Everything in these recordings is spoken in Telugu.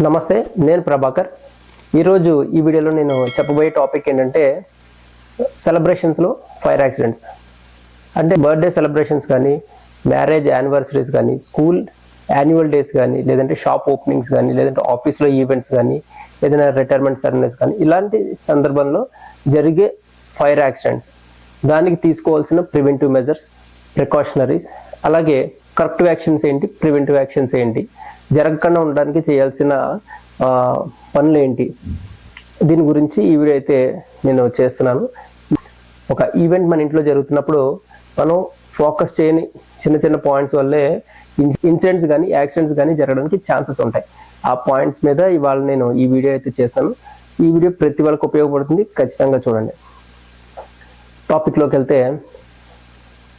నమస్తే, నేను ప్రభాకర్. ఈరోజు ఈ వీడియోలో నేను చెప్పబోయే టాపిక్ ఏంటంటే సెలబ్రేషన్స్లో ఫైర్ యాక్సిడెంట్స్. అంటే బర్త్డే సెలబ్రేషన్స్ కానీ, మ్యారేజ్ యానివర్సరీస్ కానీ, స్కూల్ యాన్యువల్ డేస్ కానీ, లేదంటే షాప్ ఓపెనింగ్స్ కానీ, లేదంటే ఆఫీస్లో ఈవెంట్స్ కానీ, ఏదైనా రిటైర్మెంట్ సెరమనీస్ కానీ, ఇలాంటి సందర్భంలో జరిగే ఫైర్ యాక్సిడెంట్స్, దానికి తీసుకోవాల్సిన ప్రివెంటివ్ మెజర్స్, ప్రికాషనరీస్, అలాగే కరెక్టివ్ యాక్షన్స్ ఏంటి, ప్రివెంటివ్ యాక్షన్స్ ఏంటి, జరగకుండా ఉండడానికి చేయాల్సిన పనులు ఏంటి, దీని గురించి ఈ వీడియో అయితే నేను చేస్తున్నాను. ఒక ఈవెంట్ మన ఇంట్లో జరుగుతున్నప్పుడు మనం ఫోకస్ చేయని చిన్న చిన్న పాయింట్స్ వల్లే ఇన్సిడెంట్స్ కానీ యాక్సిడెంట్స్ కానీ జరగడానికి ఛాన్సెస్ ఉంటాయి. ఆ పాయింట్స్ మీద ఇవాళ నేను ఈ వీడియో అయితే చేస్తాను. ఈ వీడియో ప్రతి వాళ్ళకి ఉపయోగపడుతుంది, ఖచ్చితంగా చూడండి. టాపిక్లోకి వెళ్తే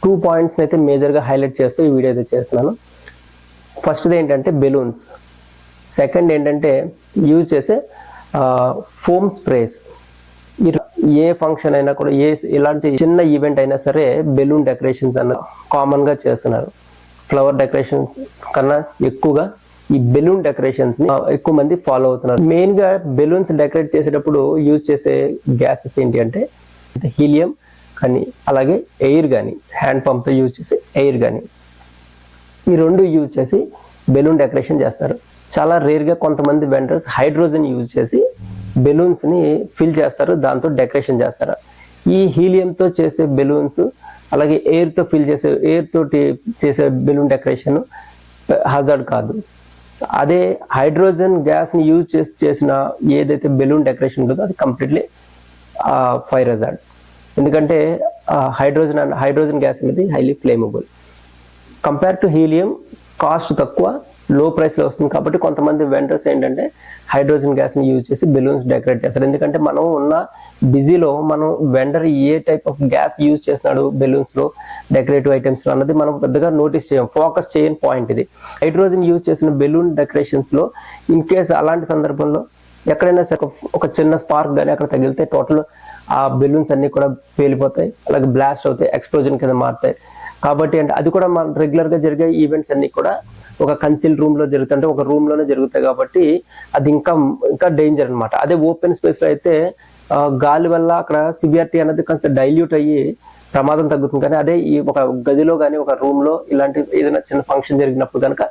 2 పాయింట్స్ని అయితే మేజర్గా హైలైట్ చేస్తూ ఈ వీడియో అయితే చేస్తున్నాను. ఫస్ట్ది ఏంటంటే బెలూన్స్, సెకండ్ ఏంటంటే యూజ్ చేసే ఫోమ్ స్ప్రేస్. ఏ ఫంక్షన్ అయినా కూడా, ఎలాంటి చిన్న ఈవెంట్ అయినా సరే బెలూన్ డెకరేషన్స్ అన్న కామన్గా చేస్తున్నారు. ఫ్లవర్ డెకరేషన్ కన్నా ఎక్కువగా ఈ బెలూన్ డెకరేషన్స్ని ఎక్కువ మంది ఫాలో అవుతున్నారు. మెయిన్గా బెలూన్స్ డెకరేట్ చేసేటప్పుడు యూజ్ చేసే గ్యాసెస్ ఏంటి అంటే హీలియం కానీ, అలాగే ఎయిర్ కానీ, హ్యాండ్ పంప్తో యూజ్ చేసే ఎయిర్ కానీ, ఈ రెండు యూజ్ చేసి బెలూన్ డెకరేషన్ చేస్తారు. చాలా రేర్గా కొంతమంది వెండర్స్ హైడ్రోజన్ యూజ్ చేసి బెలూన్స్ని ఫిల్ చేస్తారు, దాంతో డెకరేషన్ చేస్తారు. ఈ హీలియంతో చేసే బెలూన్స్, అలాగే ఎయిర్తో ఎయిర్ తోటి చేసే బెలూన్ డెకరేషన్ హజార్డ్ కాదు. అదే హైడ్రోజన్ గ్యాస్ని యూజ్ చేసిన ఏదైతే బెలూన్ డెకరేషన్ ఉంటుందో అది కంప్లీట్లీ ఫైర్ హజార్డ్. ఎందుకంటే హైడ్రోజన్ గ్యాస్ అనేది highly flammable. Compare to helium cost తక్కువ, లో ప్రైస్లో వస్తుంది. కాబట్టి కొంతమంది వెండర్స్ ఏంటంటే హైడ్రోజన్ గ్యాస్ని యూజ్ చేసి బెలూన్స్ డెకరేట్ చేస్తారు. ఎందుకంటే మనం ఉన్న బిజీలో మనం vendor A type of gas use చేస్తున్నాడు బెలూన్స్లో, డెకరేటివ్ ఐటమ్స్లో అన్నది మనం పెద్దగా నోటీస్ చేయం, ఫోకస్ చేయని పాయింట్ ఇది. హైడ్రోజన్ యూజ్ చేసిన బెలూన్ డెకరేషన్స్లో ఇన్ కేస్ అలాంటి సందర్భంలో ఎక్కడైనా సరే ఒక చిన్న స్పార్క్ కానీ అక్కడ తగిలితే టోటల్ ఆ బెలూన్స్ అన్నీ కూడా పేలిపోతాయి, అలాగే బ్లాస్ట్ అవుతాయి, ఎక్స్ప్లోజన్ కింద మారుతాయి. కాబట్టి అంటే అది కూడా మన రెగ్యులర్గా జరిగే ఈవెంట్స్ అన్ని కూడా ఒక కన్సీల్ రూమ్లో జరుగుతుంటే ఒక రూమ్లోనే జరుగుతాయి. కాబట్టి అది ఇంకా డేంజర్ అనమాట. అదే ఓపెన్ స్పేస్లో అయితే గాలి వల్ల అక్కడ సివియారిటీ అనేది కొంత డైల్యూట్ అయ్యి ప్రమాదం తగ్గుతుంది. కానీ అదే ఈ ఒక గదిలో కానీ ఒక రూమ్లో ఇలాంటి ఏదైనా చిన్న ఫంక్షన్ జరిగినప్పుడు కనుక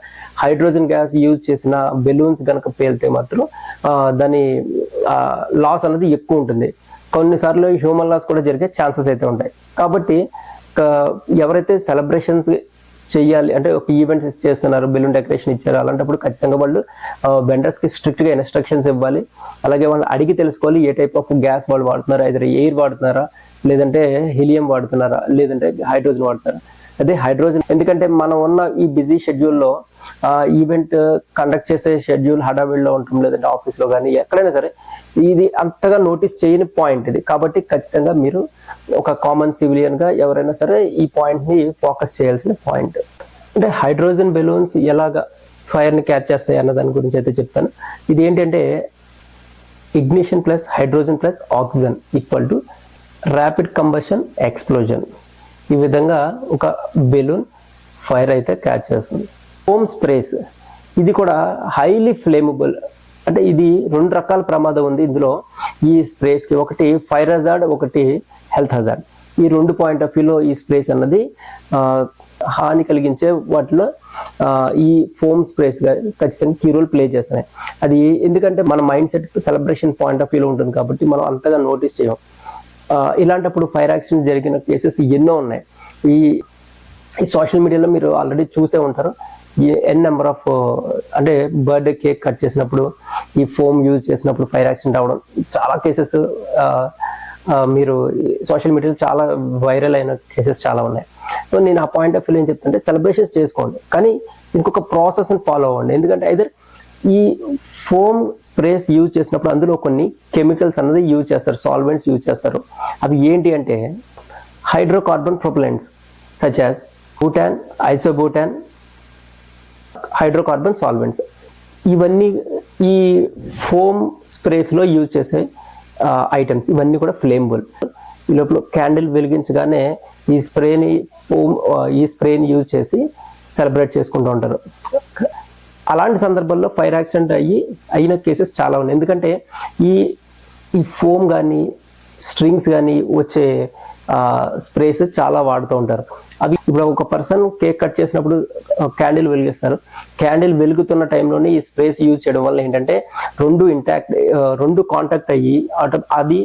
హైడ్రోజన్ గ్యాస్ యూజ్ చేసిన బెలూన్స్ కనుక పేలితే మాత్రం దాని లాస్ అనేది ఎక్కువ ఉంటుంది. కొన్నిసార్లు హ్యూమన్ లాస్ కూడా జరిగే ఛాన్సెస్ అయితే ఉంటాయి. కాబట్టి ఎవరైతే సెలబ్రేషన్స్ చెయ్యాలి అంటే ఒక ఈవెంట్స్ చేస్తున్నారు, బెలూన్ డెకరేషన్ ఇచ్చారు, అలాంటప్పుడు ఖచ్చితంగా వాళ్ళు వెండర్స్కి స్ట్రిక్ట్గా ఇన్స్ట్రక్షన్స్ ఇవ్వాలి. అలాగే వాళ్ళు అడిగి తెలుసుకోవాలి ఏ టైప్ ఆఫ్ గ్యాస్ వాళ్ళు వాడుతున్నారా, ఐదర్ ఎయిర్ వాడుతున్నారా, లేదంటే హీలియం వాడుతున్నారా, లేదంటే హైడ్రోజన్ వాడుతున్నారా. అదే హైడ్రోజన్, ఎందుకంటే మనం ఉన్న ఈ బిజీ షెడ్యూల్లో ఈవెంట్ కండక్ట్ చేసే షెడ్యూల్ హడావిడిలో ఉంటుంది, లేదంటే ఆఫీస్లో కానీ ఎక్కడైనా సరే ఇది అంతగా నోటీస్ చేయని పాయింట్ ఇది. కాబట్టి ఖచ్చితంగా మీరు ఒక కామన్ సివిలియన్గా ఎవరైనా సరే ఈ పాయింట్ని ఫోకస్ చేయాల్సిన పాయింట్. అంటే హైడ్రోజన్ బెలూన్స్ ఎలాగా ఫైర్ని క్యాచ్ చేస్తాయి అన్న దాని గురించి అయితే చెప్తాను. ఇది ఏంటంటే ignition plus hydrogen plus oxygen equal to rapid combustion explosion. ఈ విధంగా ఒక బెలూన్ ఫైర్ అయితే క్యాచ్ చేస్తుంది. ఫోమ్ స్ప్రేస్, ఇది కూడా హైలీ ఫ్లేమబుల్. అంటే ఇది 2 రకాల ప్రమాదం ఉంది ఇందులో ఈ స్ప్రేస్కి. ఒకటి ఫైర్ హజార్డ్, ఒకటి హెల్త్ హజార్డ్. ఈ 2 పాయింట్ ఆఫ్ వ్యూలో ఈ స్ప్రేస్ అన్నది హాని కలిగించే వాటిలో ఈ ఫోమ్ స్ప్రేస్ ఖచ్చితంగా కీ రోల్ ప్లే చేస్తున్నాయి. అది ఎందుకంటే మన mind set celebration point of వ్యూలో ఉంటుంది కాబట్టి మనం అంతగా నోటీస్ చేయం. ఇలాంటప్పుడు ఫైర్ యాక్సిడెంట్ జరిగిన కేసెస్ ఎన్నో ఉన్నాయి. ఈ సోషల్ మీడియాలో మీరు ఆల్రెడీ చూసే ఉంటారు. ఎన్ నెంబర్ ఆఫ్ అంటే బర్త్డే కేక్ కట్ చేసినప్పుడు ఈ ఫోమ్ యూజ్ చేసినప్పుడు ఫైర్ యాక్సిడెంట్ అవ్వడం చాలా కేసెస్ మీరు సోషల్ మీడియాలో చాలా వైరల్ అయిన కేసెస్ చాలా ఉన్నాయి. సో నేను ఆ పాయింట్ ఆఫ్ వ్యూ ఏం చెప్తుంటే సెలబ్రేషన్స్ చేసుకోండి, కానీ ఇంకొక ప్రాసెస్ని ఫాలో అవ్వండి. ఎందుకంటే ఐదర్ ఈ ఫోమ్ స్ప్రేస్ యూజ్ చేసినప్పుడు అందులో కొన్ని కెమికల్స్ అన్నది యూజ్ చేస్తారు, సాల్వెంట్స్ యూజ్ చేస్తారు. అవి ఏంటి అంటే hydrocarbon propellants such as butane, isobutane, hydrocarbon solvents. ఇవన్నీ ఈ ఫోమ్ స్ప్రేస్లో యూజ్ చేసే ఐటమ్స్, ఇవన్నీ కూడా ఫ్లేమబుల్. ఈ లోపల క్యాండిల్ వెలిగించగానే ఈ స్ప్రేని యూజ్ చేసి సెలబ్రేట్ చేసుకుంటూ ఉంటారు. అలాంటి సందర్భాల్లో ఫైర్ యాక్సిడెంట్ అయిన కేసెస్ చాలా ఉన్నాయి. ఎందుకంటే ఈ ఫోమ్ కానీ స్ట్రింగ్స్ కానీ వచ్చే స్ప్రేస్ చాలా వాడుతూ ఉంటారు. అవి ఇప్పుడు ఒక పర్సన్ కేక్ కట్ చేసినప్పుడు క్యాండిల్ వెలిగిస్తారు. క్యాండిల్ వెలుగుతున్న టైంలోనే ఈ స్ప్రేస్ యూజ్ చేయడం వల్ల ఏంటంటే రెండు కాంటాక్ట్ అయ్యి అది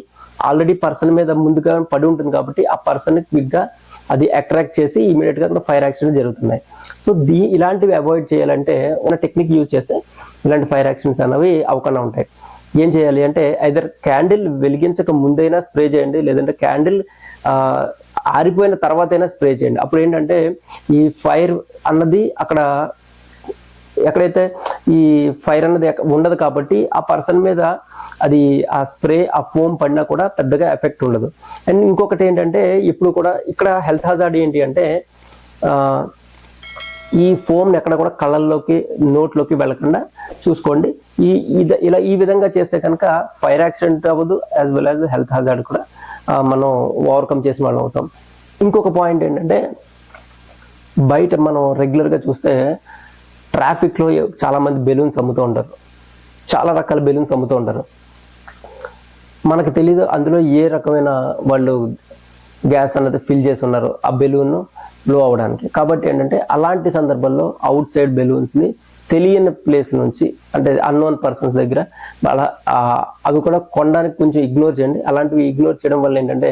ఆల్రెడీ పర్సన్ మీద ముందుగా పడి ఉంటుంది కాబట్టి ఆ పర్సన్ క్విక్గా అది అట్రాక్ట్ చేసి ఇమీడియట్ గా ఫైర్ యాక్సిడెంట్ జరుగుతున్నాయి. సో ఇలాంటివి అవాయిడ్ చేయాలంటే ఉన్న టెక్నిక్ యూజ్ చేస్తే ఇలాంటి ఫైర్ యాక్సిడెంట్స్ అనేవి అవ్వకుండా ఉంటాయి. ఏం చేయాలి అంటే ఐదర్ క్యాండిల్ వెలిగించక ముందైనా స్ప్రే చేయండి, లేదంటే క్యాండిల్ ఆరిపోయిన తర్వాత అయినా స్ప్రే చేయండి. అప్పుడు ఏంటంటే ఈ ఫైర్ అన్నది అక్కడ ఎక్కడైతే ఈ ఫైర్ అన్నది ఉండదు కాబట్టి ఆ పర్సన్ మీద అది ఆ స్ప్రే ఆ ఫోమ్ పడినా కూడా పెద్దగా ఎఫెక్ట్ ఉండదు. అండ్ ఇంకొకటి ఏంటంటే ఇప్పుడు కూడా ఇక్కడ హెల్త్ హజార్డ్ ఏంటి అంటే ఈ ఫోమ్ని ఎక్కడ కూడా కళ్ళల్లోకి నోట్లోకి వెళ్ళకుండా చూసుకోండి. ఇలా ఈ విధంగా చేస్తే కనుక ఫైర్ యాక్సిడెంట్ అవ్వదు, as well as health hazard కూడా మనం ఓవర్కమ్ చేసిన వాళ్ళం అవుతాం. ఇంకొక పాయింట్ ఏంటంటే బయట మనం రెగ్యులర్గా చూస్తే ట్రాఫిక్లో చాలామంది బెలూన్స్ అమ్ముతూ ఉంటారు, చాలా రకాల బెలూన్స్ అమ్ముతూ ఉంటారు. మనకు తెలీదు అందులో ఏ రకమైన వాళ్ళు గ్యాస్ అన్నది ఫిల్ చేసి ఉన్నారు ఆ బెలూన్ బ్లో అవ్వడానికి. కాబట్టి ఏంటంటే అలాంటి సందర్భంలో అవుట్ సైడ్ బెలూన్స్ని తెలియని ప్లేస్ నుంచి అంటే అన్నోన్ పర్సన్స్ దగ్గర అలా అవి కూడా కొనడానికి కొంచెం ఇగ్నోర్ చేయండి. అలాంటివి ఇగ్నోర్ చేయడం వల్ల ఏంటంటే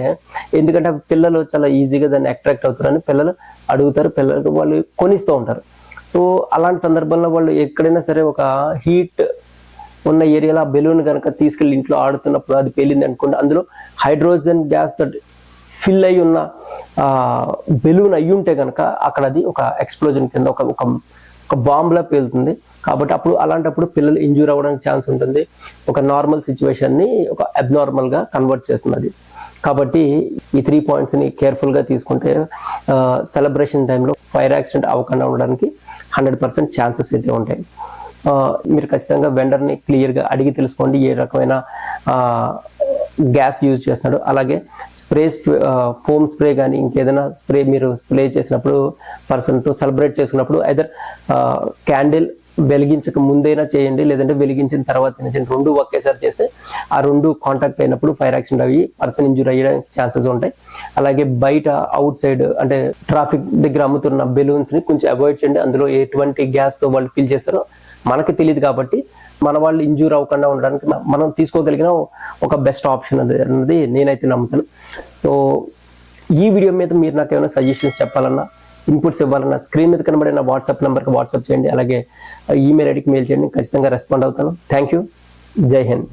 ఎందుకంటే పిల్లలు చాలా ఈజీగా దాన్ని అట్రాక్ట్ అవుతారని పిల్లలు అడుగుతారు, పిల్లలకు వాళ్ళు కొనిస్తూ ఉంటారు. సో అలాంటి సందర్భంలో వాళ్ళు ఎక్కడైనా సరే ఒక హీట్ ఉన్న ఏరియాలో ఆ బెలూన్ కనుక తీసుకెళ్ళి ఇంట్లో ఆడుతున్నప్పుడు అది పేలింది అనుకోండి, అందులో హైడ్రోజన్ గ్యాస్ తోటి ఫిల్ అయి ఉన్న బెలూన్ అయ్యి ఉంటే కనుక అక్కడ అది ఒక ఎక్స్ప్లోజన్ కింద ఒక బాంబ్లా పేలుతుంది. కాబట్టి అలాంటప్పుడు పిల్లలు ఇంజూర్ అవ్వడానికి ఛాన్స్ ఉంటుంది. ఒక నార్మల్ సిచ్యువేషన్ని ఒక అబ్నార్మల్గా కన్వర్ట్ చేస్తుంది అది. కాబట్టి ఈ 3 పాయింట్స్ని కేర్ఫుల్గా తీసుకుంటే సెలబ్రేషన్ టైంలో ఫైర్ యాక్సిడెంట్ అవ్వకుండా ఉండడానికి 100% ఛాన్సెస్ అయితే ఉంటాయి. మీరు ఖచ్చితంగా వెండర్ని క్లియర్గా అడిగి తెలుసుకోండి ఏ రకమైన గ్యాస్ యూజ్ చేస్తున్నాడు. అలాగే స్ప్రేస్ ఫోమ్ స్ప్రే కానీ ఇంకేదైనా స్ప్రే మీరు స్ప్రే చేసినప్పుడు పర్సన్తో సెలబ్రేట్ చేసుకున్నప్పుడు ఐదర్ క్యాండిల్ వెలిగించక ముందైనా చేయండి, లేదంటే వెలిగించిన తర్వాత చేయండి. రెండు ఒకేసారి చేస్తే ఆ రెండు కాంటాక్ట్ అయినప్పుడు ఫైర్ యాక్సిడెంట్ అయ్యి పర్సన్ ఇంజూర్ అయ్యడానికి ఛాన్సెస్ ఉంటాయి. అలాగే బయట అవుట్ సైడ్ అంటే ట్రాఫిక్ దగ్గర అమ్ముతున్న బెలూన్స్ని కొంచెం అవాయిడ్ చేయండి. అందులో ఎటువంటి గ్యాస్తో వాళ్ళు ఫిల్ చేస్తారో మనకు తెలియదు కాబట్టి మన వాళ్ళు ఇంజూర్ అవ్వకుండా ఉండడానికి మనం తీసుకోగలిగిన ఒక బెస్ట్ ఆప్షన్ అన్నది నేనైతే నమ్ముతాను. సో ఈ వీడియో మీద మీరు నాకు ఏమైనా సజెషన్స్ చెప్పాలన్నా, ఇన్పుట్స్ ఇవ్వాలన్నా స్క్రీన్ మీద కనబడిన వాట్సాప్ నెంబర్కి వాట్సాప్ చేయండి, అలాగే ఈమెయిల్ ఐడికి మెయిల్ చేయండి. ఖచ్చితంగా రెస్పాండ్ అవుతాను. Thank you. జై హింద్.